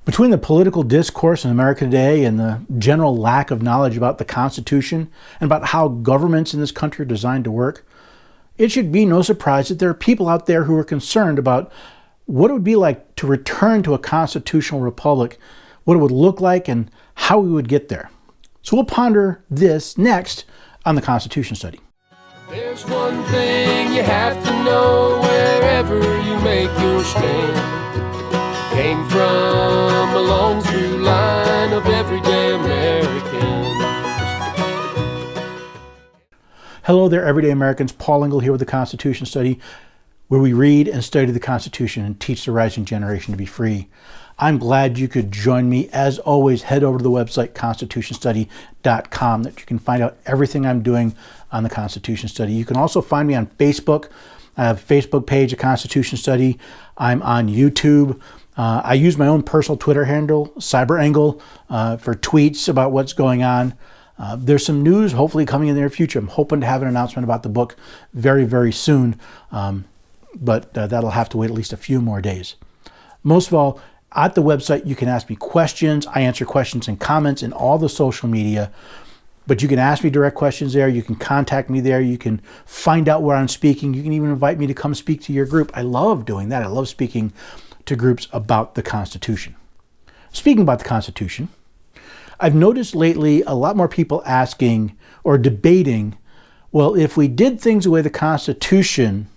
Between the political discourse in America today and the general lack of knowledge about the Constitution and about how governments in this country are designed to work, it should be no surprise that there are people out there who are concerned about what it would be like to return to a constitutional republic, what it would look like, and how we would get there. So we'll ponder this next on the Constitution Study. There's one thing you have to know wherever you make your stand. Came from a long through line of everyday Americans. Hello there, everyday Americans. Paul Engel here with the Constitution Study, where we read and study the Constitution and teach the rising generation to be free. I'm glad you could join me. As always, head over to the website constitutionstudy.com that you can find out everything I'm doing on the Constitution Study. You can also find me on Facebook. I have a Facebook page, a Constitution Study. I'm on YouTube. I use my own personal Twitter handle, CyberAngle, for tweets about what's going on. There's some news hopefully coming in the near future. I'm hoping to have an announcement about the book very, very soon, but that'll have to wait at least a few more days. Most of all, at the website, you can ask me questions. I answer questions and comments in all the social media, but you can ask me direct questions there. You can contact me there. You can find out where I'm speaking. You can even invite me to come speak to your group. I love doing that. I love speaking to groups about the Constitution. Speaking about the Constitution, I've noticed lately a lot more people asking or debating, well, if we did things the way the Constitution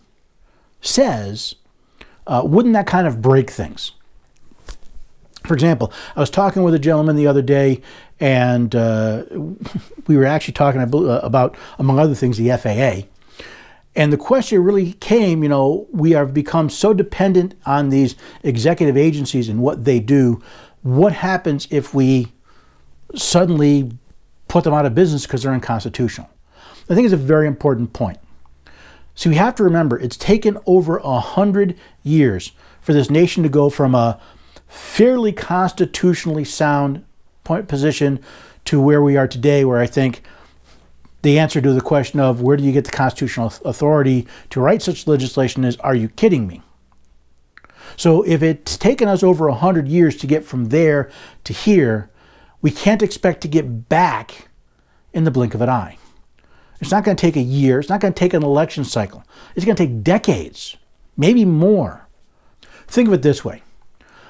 says, wouldn't that kind of break things? For example, I was talking with a gentleman the other day, and we were actually talking about, among other things, the FAA. And the question really came, we have become so dependent on these executive agencies and what they do. What happens if we suddenly put them out of business because they're unconstitutional? I think it's a very important point. So we have to remember, it's taken over 100 years for this nation to go from a fairly constitutionally sound position to where we are today, where I think the answer to the question of where do you get the constitutional authority to write such legislation is, are you kidding me? So if it's taken us over 100 years to get from there to here, we can't expect to get back in the blink of an eye. It's not going to take a year. It's not going to take an election cycle. It's going to take decades, maybe more. Think of it this way.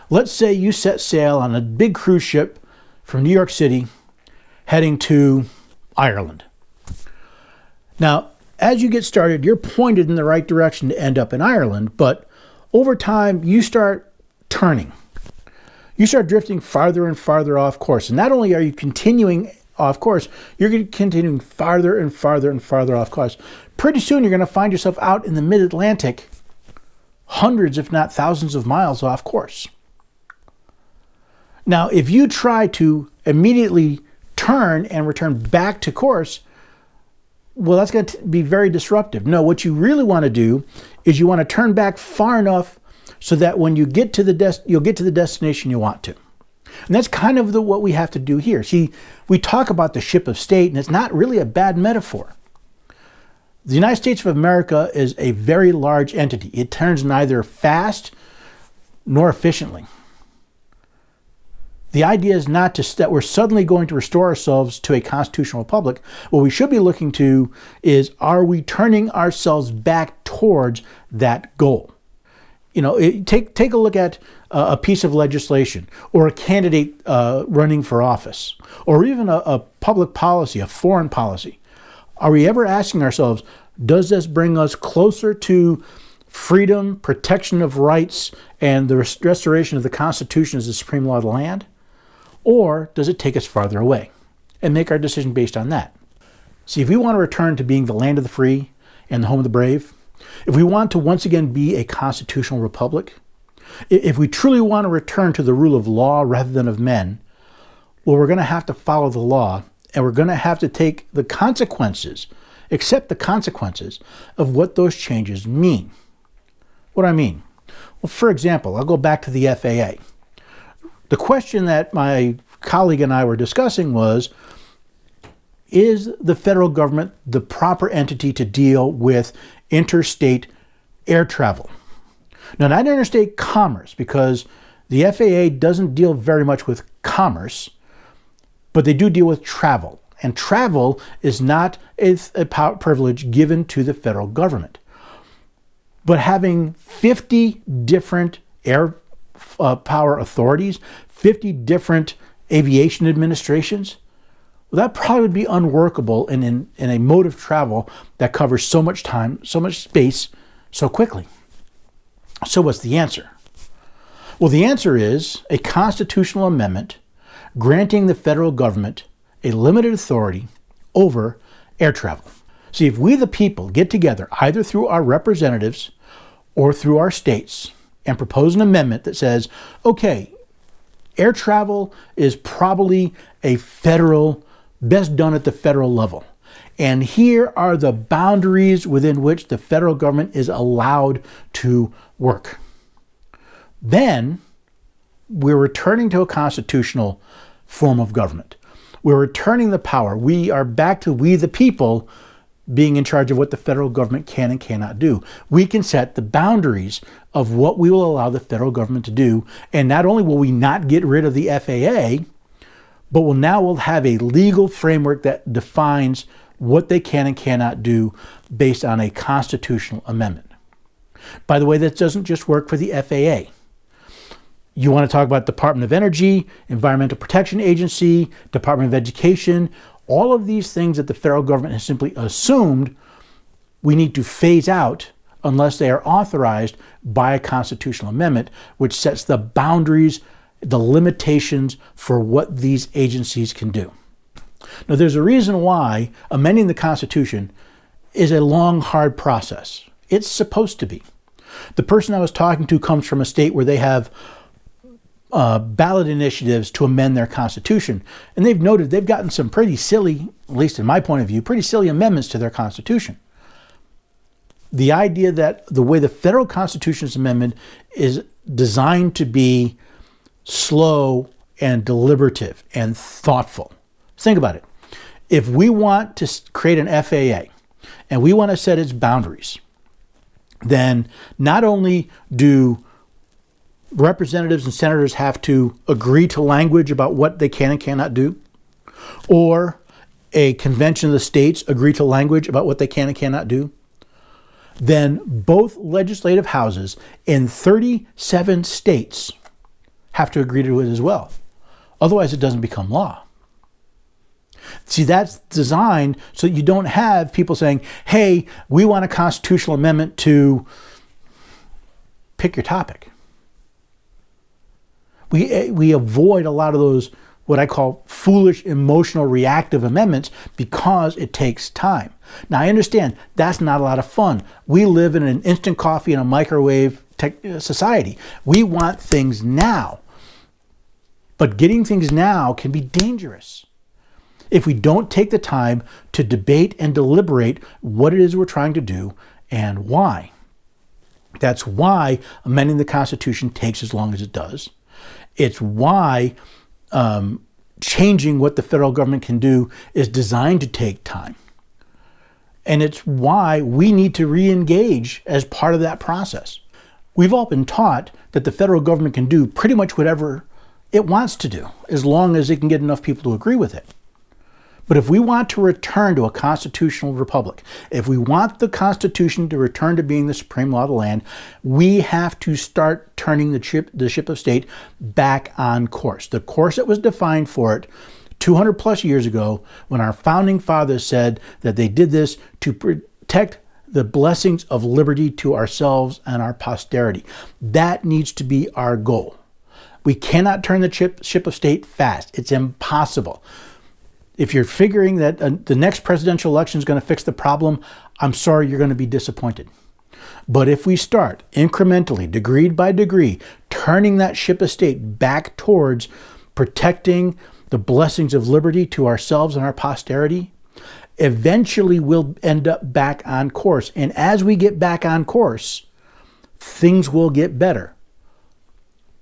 Let's say you set sail on a big cruise ship from New York City heading to Ireland. Now, as you get started, you're pointed in the right direction to end up in Ireland, but over time, you start turning. You start drifting farther and farther off course. And not only are you continuing off course, you're continuing farther and farther and farther off course. Pretty soon, you're going to find yourself out in the mid-Atlantic, hundreds, if not thousands of miles off course. Now, if you try to immediately turn and return back to course, well, that's going to be very disruptive. No, what you really want to do is you want to turn back far enough so that when you get to you'll get to the destination you want to. And that's kind of what we have to do here. See, we talk about the ship of state, and it's not really a bad metaphor. The United States of America is a very large entity. It turns neither fast nor efficiently. The idea is not that we're suddenly going to restore ourselves to a constitutional republic. What we should be looking to is, are we turning ourselves back towards that goal? Take a look at a piece of legislation or a candidate running for office, or even a public policy, a foreign policy. Are we ever asking ourselves, does this bring us closer to freedom, protection of rights, and the restoration of the Constitution as the supreme law of the land? Or does it take us farther away? And make our decision based on that. See, if we want to return to being the land of the free and the home of the brave, if we want to once again be a constitutional republic, if we truly want to return to the rule of law rather than of men, well, we're going to have to follow the law, and we're going to have to take the consequences, accept the consequences of what those changes mean. What do I mean? Well, for example, I'll go back to the FAA. The question that my colleague and I were discussing was, is the federal government the proper entity to deal with interstate air travel? Now, not interstate commerce, because The FAA doesn't deal very much with commerce, but they do deal with travel. And travel is not a privilege given to the federal government. But having 50 different air power authorities, 50 different aviation administrations, well, that probably would be unworkable in a mode of travel that covers so much time, so much space, so quickly. So what's the answer? Well, the answer is a constitutional amendment granting the federal government a limited authority over air travel. See, if we the people get together, either through our representatives or through our states, and propose an amendment that says, okay, air travel is probably best done at the federal level. And here are the boundaries within which the federal government is allowed to work. Then we're returning to a constitutional form of government. We're returning the power. We are back to we the people being in charge of what the federal government can and cannot do. We can set the boundaries of what we will allow the federal government to do. And not only will we not get rid of the FAA, but we'll have a legal framework that defines what they can and cannot do based on a constitutional amendment. By the way, that doesn't just work for the FAA. You want to talk about Department of Energy, Environmental Protection Agency, Department of Education, all of these things that the federal government has simply assumed we need to phase out unless they are authorized by a constitutional amendment, which sets the boundaries, the limitations for what these agencies can do. Now, there's a reason why amending the Constitution is a long, hard process. It's supposed to be. The person I was talking to comes from a state where they have ballot initiatives to amend their Constitution. And they've noted they've gotten some pretty silly, at least in my point of view, pretty silly amendments to their Constitution. The idea that the way the federal Constitution's amendment is designed to be slow and deliberative and thoughtful. Think about it. If we want to create an FAA and we want to set its boundaries, then not only do representatives and senators have to agree to language about what they can and cannot do, or a convention of the states agree to language about what they can and cannot do, then both legislative houses in 37 states have to agree to it as well. Otherwise, it doesn't become law. See, that's designed so you don't have people saying, hey, we want a constitutional amendment to pick your topic. We avoid a lot of those, what I call foolish, emotional, reactive amendments because it takes time. Now, I understand that's not a lot of fun. We live in an instant coffee and a microwave society. We want things now. But getting things now can be dangerous if we don't take the time to debate and deliberate what it is we're trying to do and why. That's why amending the Constitution takes as long as it does. It's why changing what the federal government can do is designed to take time. And it's why we need to re-engage as part of that process. We've all been taught that the federal government can do pretty much whatever it wants to do, as long as it can get enough people to agree with it. But if we want to return to a constitutional republic, if we want the Constitution to return to being the supreme law of the land, we have to start turning the ship of state back on course. The course that was defined for it 200 plus years ago when our founding fathers said that they did this to protect the blessings of liberty to ourselves and our posterity. That needs to be our goal. We cannot turn the ship of state fast. It's impossible. If you're figuring that the next presidential election is going to fix the problem, I'm sorry, you're going to be disappointed. But if we start incrementally, degree by degree, turning that ship of state back towards protecting the blessings of liberty to ourselves and our posterity, eventually we'll end up back on course. And as we get back on course, things will get better.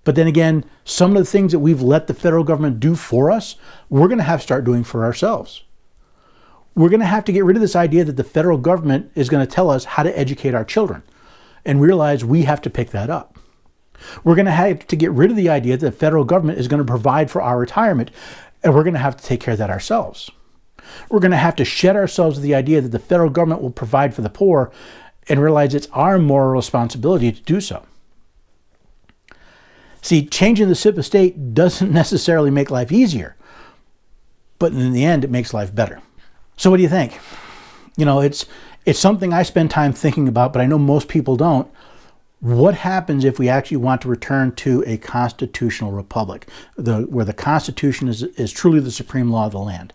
But then again, some of the things that we've let the federal government do for us, we're going to have to start doing for ourselves. We're going to have to get rid of this idea that the federal government is going to tell us how to educate our children and realize we have to pick that up. We're going to have to get rid of the idea that the federal government is going to provide for our retirement, and we're going to have to take care of that ourselves. We're going to have to shed ourselves of the idea that the federal government will provide for the poor and realize it's our moral responsibility to do so. See, changing the civil state doesn't necessarily make life easier, but in the end, it makes life better. So what do you think? It's something I spend time thinking about, but I know most people don't. What happens if we actually want to return to a constitutional republic, where the Constitution is truly the supreme law of the land?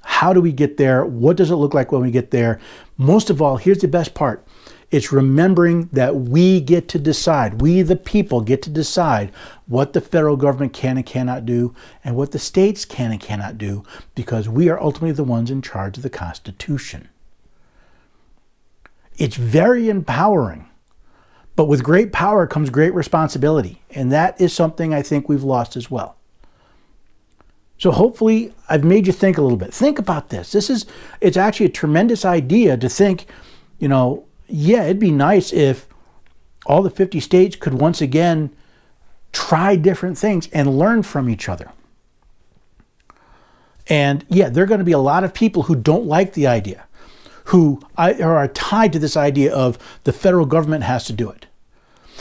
How do we get there? What does it look like when we get there? Most of all, here's the best part. It's remembering that we get to decide, we the people get to decide what the federal government can and cannot do and what the states can and cannot do, because we are ultimately the ones in charge of the Constitution. It's very empowering, but with great power comes great responsibility, and that is something I think we've lost as well. So hopefully I've made you think a little bit. Think about this. It's actually a tremendous idea to think, yeah, it'd be nice if all the 50 states could once again try different things and learn from each other. And yeah, there are going to be a lot of people who don't like the idea, who are tied to this idea of the federal government has to do it.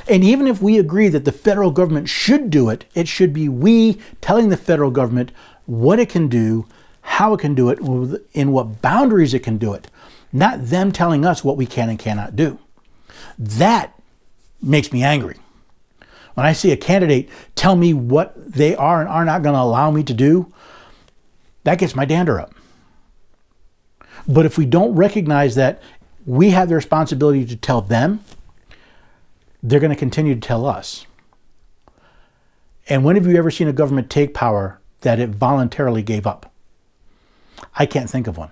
And even if we agree that the federal government should do it, it should be we telling the federal government what it can do, how it can do it, in what boundaries it can do it, not them telling us what we can and cannot do. That makes me angry. When I see a candidate tell me what they are and are not going to allow me to do, that gets my dander up. But if we don't recognize that we have the responsibility to tell them, they're going to continue to tell us. And when have you ever seen a government take power that it voluntarily gave up? I can't think of one.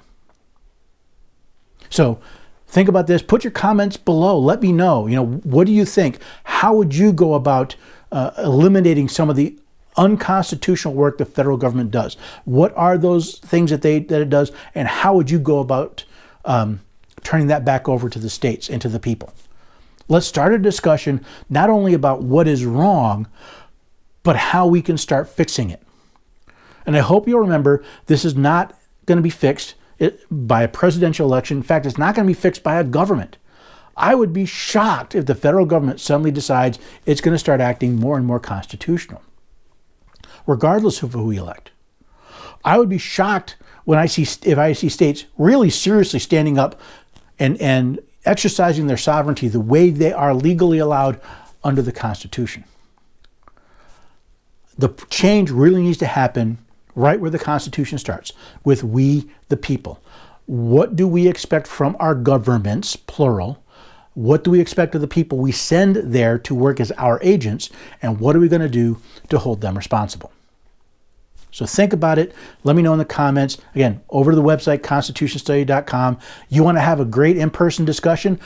So think about this. Put your comments below. Let me know. What do you think? How would you go about eliminating some of the unconstitutional work the federal government does? What are those things that it does, and how would you go about turning that back over to the states and to the people? Let's start a discussion not only about what is wrong, but how we can start fixing it. And I hope you'll remember, this is not going to be fixed by a presidential election. In fact, it's not going to be fixed by a government. I would be shocked if the federal government suddenly decides it's going to start acting more and more constitutional, regardless of who we elect. I would be shocked if I see states really seriously standing up and exercising their sovereignty the way they are legally allowed under the Constitution. The change really needs to happen right where the Constitution starts, with we, the people. What do we expect from our governments, plural? What do we expect of the people we send there to work as our agents? And what are we going to do to hold them responsible? So think about it. Let me know in the comments. Again, over to the website, constitutionstudy.com. You want to have a great in-person discussion?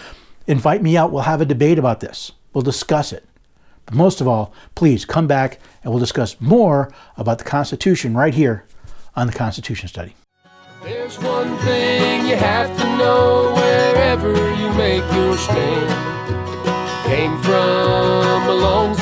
Invite me out. We'll have a debate about this. We'll discuss it. But most of all, please come back and we'll discuss more about the Constitution right here on the Constitution Study. There's one thing you have to know wherever you make your stand. Came from a long